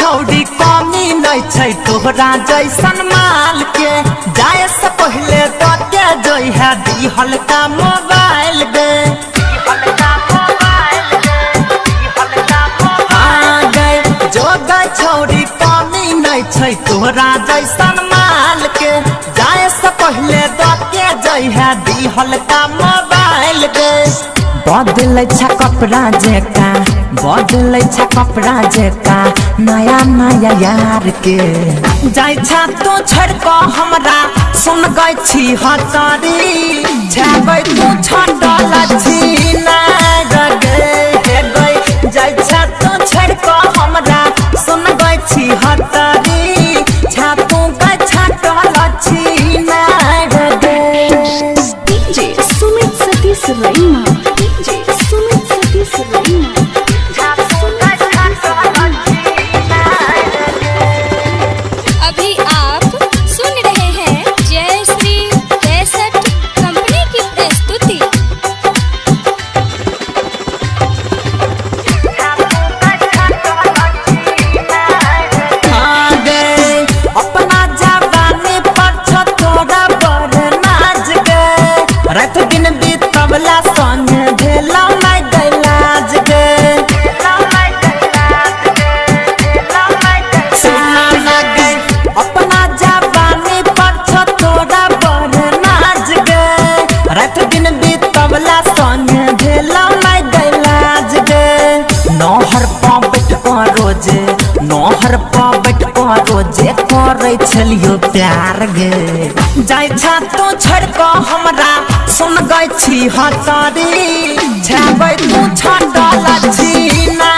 छौड़ी कमी नहीं छै तोहरा जैसन माल के। जाए से पहले तो के जोई है दिहल का मोबाइल गे। जो गई छौड़ी कमी नहीं छै तोहरा जैसन माल के। जाए से पहले तो के जोई है दिहल का मोबाइल गे। बदलै छ कपड़ा जेका बदलै छ कपड़ा जेका नया नया यार के। जाय छ तू छोड़ को हमरा सुन गई छी हतारी छबै तू छडल छी ना गगे हे गई। जाय छ तू छोड़ को हमरा सुन गई छी हतारी छ तू गई छडल छी ना गगे। डीजे सुमित सतीश रैना अभी आप सुन रहे हैं जय श्री कैसेट कंपनी की प्रस्तुति। अपना जवानी पर तोरा बड़ नाच गे। रात दिन बीतबला संग भेला नहीं दैलाज गे। अपना जवानी पर तोरा बड़ नाच गे। रात दिन बीतबला संग भेला नहीं दैलाज गे। नहर पर बैठ रोजे नहर पर बैठ रोजे करे छलियो प्यार गे। जाय छ तू छोड़ को हमरा सुन गई छी हतारी छबै तू छडल छी ना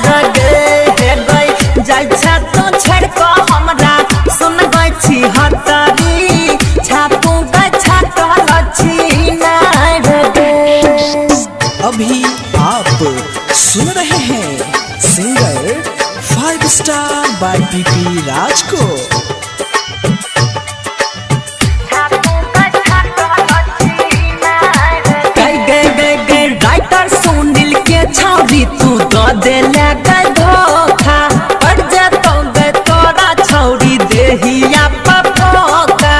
गगे हे गई। जाय छ तू छोड़ को हमरा सुन गई छी हतारी छ तू गई छडल छी ना गगे। अभी आप सुन रहे हैं सिंगर 5 स्टार बाय पीपी राज को। राइटर सुनील के छौरी तू दो दे ले धोखा पड़ जतो गे तोरा छौरी देहिया पपोका।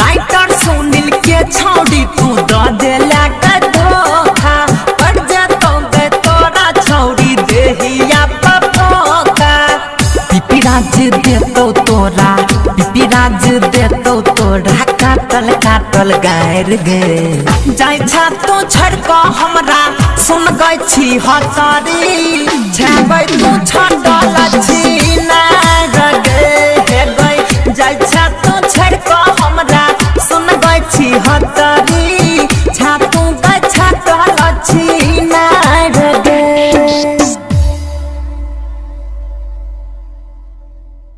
राइटर सुनील के छौरी तू दो दे ले धोखा पड़ जतो गे तोरा छौरी देहिया पपोका। पीपी राज देतो तोरा पीपी राज देतो तोरा काटल काटल गायर गे। जाय छ तू छोड़ को हमरा सुन गई छी हतारी छ